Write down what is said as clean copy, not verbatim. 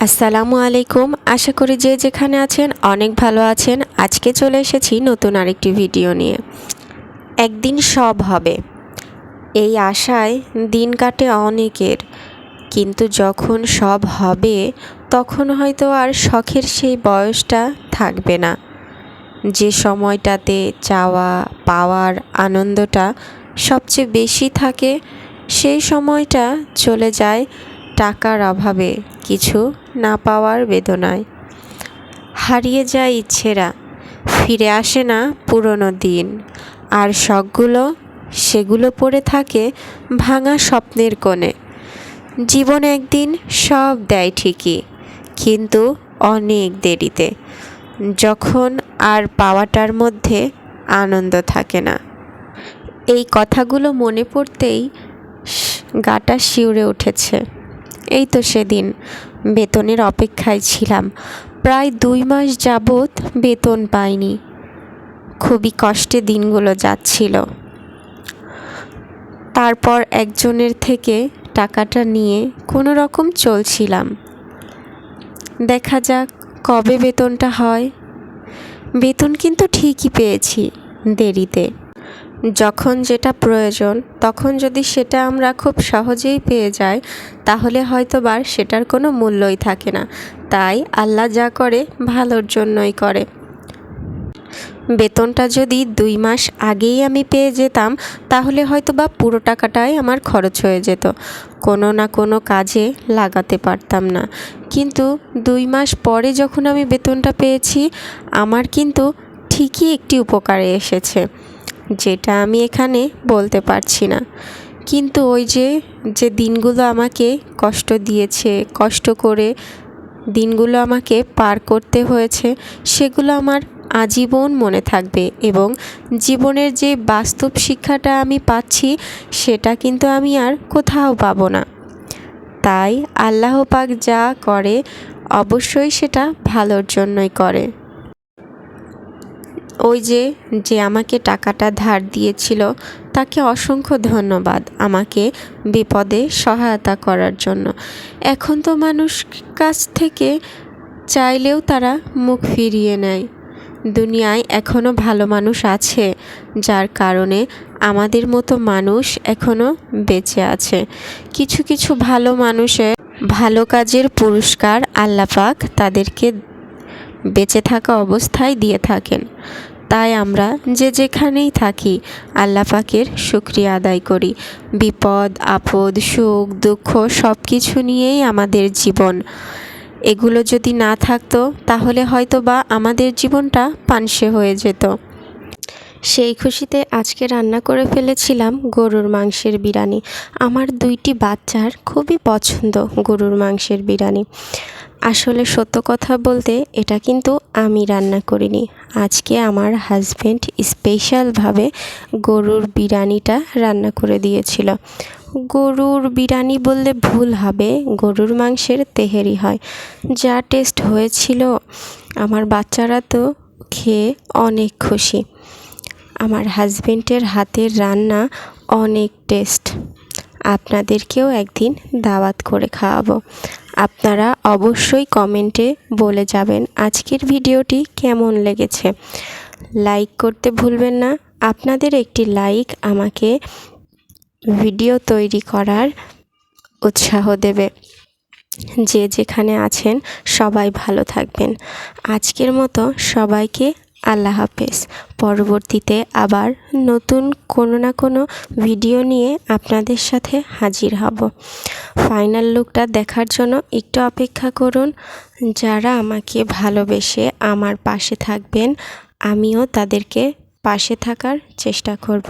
আসসালামু আলাইকুম। আশা করি যে যেখানে আছেন অনেক ভালো আছেন। আজকে চলে এসেছি নতুন আরেকটি ভিডিও নিয়ে। একদিন সব হবে, এই আশায় দিন কাটে অনেকের, কিন্তু যখন সব হবে তখন হয়তো আর শখের সেই বয়সটা থাকবে না। যে সময়টাতে চাওয়া পাওয়ার আনন্দটা সবচেয়ে বেশি থাকে, সেই সময়টা চলে যায় টাকার অভাবে, কিছু না পাওয়ার বেদনায়। হারিয়ে যায় ইচ্ছেরা, ফিরে আসে না পুরনো দিন, আর শখগুলো সেগুলো পড়ে থাকে ভাঙা স্বপ্নের কোণে। জীবন একদিন সব দেয় ঠিকই, কিন্তু অনেক দেরিতে, যখন আর পাওয়াটার মধ্যে আনন্দ থাকে না। এই কথাগুলো মনে পড়তেই গাটা শিউরে উঠেছে। এই তো সেদিন বেতনের অপেক্ষায় ছিলাম, প্রায় 2 মাস যাবৎ বেতন পাইনি। খুবই কষ্টে দিনগুলো যাচ্ছিল। তারপর একজনের থেকে টাকাটা নিয়ে কোনো রকম চলছিলাম। দেখা যাক কবে বেতনটা হয়। বেতন কিন্তু ঠিকই পেয়েছি, দেরিতে। যখন যেটা প্রয়োজন তখন যদি সেটা আমরা খুব সহজেই পেয়ে যাই, তাহলে হয়তোবা সেটার কোনো মূল্যই থাকে না। তাই আল্লাহ যা করে ভালোর জন্যই করে। বেতনটা যদি 2 মাস আগেই আমি পেয়ে যেতাম, তাহলে হয়তোবা পুরো টাকাটাই আমার খরচ হয়ে যেত, কোনো না কোনো কাজে লাগাতে পারতাম না। কিন্তু 2 মাস পরে যখন আমি বেতনটা পেয়েছি, আমার কিন্তু ঠিকই একটি উপকারে এসেছে, যেটা আমি এখানে বলতে পারছি না। কিন্তু ওই যে দিনগুলো আমাকে কষ্ট দিয়েছে, কষ্ট করে দিনগুলো আমাকে পার করতে হয়েছে, সেগুলো আমার আজীবন মনে থাকবে, এবং জীবনের যে বাস্তব শিক্ষাটা আমি পাচ্ছি সেটা কিন্তু আমি আর কোথাও পাবো না। তাই আল্লাহ পাক যা করে অবশ্যই সেটা ভালোর জন্যই করে। ওই যে আমাকে টাকাটা ধার দিয়েছিল, তাকে অসংখ্য ধন্যবাদ আমাকে বিপদে সহায়তা করার জন্য। এখন তো মানুষ কাছ থেকে চাইলেও তারা মুখ ফিরিয়ে নেয়। দুনিয়ায় এখনও ভালো মানুষ আছে, যার কারণে আমাদের মতো মানুষ এখনও বেঁচে আছে। কিছু কিছু ভালো মানুষের ভালো কাজের পুরস্কার আল্লাহ পাক তাদেরকে বেঁচে থাকা অবস্থায় দিয়ে থাকেন। তাই আমরা যে যেখানেই থাকি আল্লাহ পাকের শুকরিয়া আদায় করি। বিপদ আপদ সুখ দুঃখ সব কিছু নিয়েই আমাদের জীবন। এগুলো যদি না থাকতো তাহলে হয়তো বা আমাদের জীবনটা পানসে হয়ে যেত। সেই খুশিতে আজকে রান্না করে ফেলেছিলাম গরুর মাংসের বিরিয়ানি। আমার 2টি বাচ্চার খুবই পছন্দ গরুর মাংসের বিরিয়ানি। আসলে সত্য কথা বলতে এটা কিন্তু আমি রান্না করিনি। আজকে আমার হাজব্যান্ড স্পেশালভাবে গরুর বিরিয়ানিটা রান্না করে দিয়েছিল। গরুর বিরিয়ানি বললে ভুল হবে, গরুর মাংসের তেহেরি হয়। যা টেস্ট হয়েছিল, আমার বাচ্চারা তো খেয়ে অনেক খুশি। আমার হাজব্যান্ডের হাতের রান্না অনেক টেস্ট। আপনাদেরকেও একদিন দাওয়াত করে খাওয়াবো। আপনারা অবশ্যই কমেন্টে বলে যাবেন আজকের ভিডিওটি কেমন লেগেছে। লাইক করতে ভুলবেন না। আপনাদের একটি লাইক আমাকে ভিডিও তৈরি করার উৎসাহ দেবে। যে যেখানে আছেন সবাই ভালো থাকবেন। আজকের মতো সবাইকে আল্লাহ হাফেজ। পরবর্তীতে আবার নতুন কোনো না কোনো ভিডিও নিয়ে আপনাদের সাথে হাজির হব। ফাইনাল লুকটা দেখার জন্য একটু অপেক্ষা করুন। যারা আমাকে ভালোবেসে আমার পাশে থাকবেন, আমিও তাদেরকে পাশে থাকার চেষ্টা করব।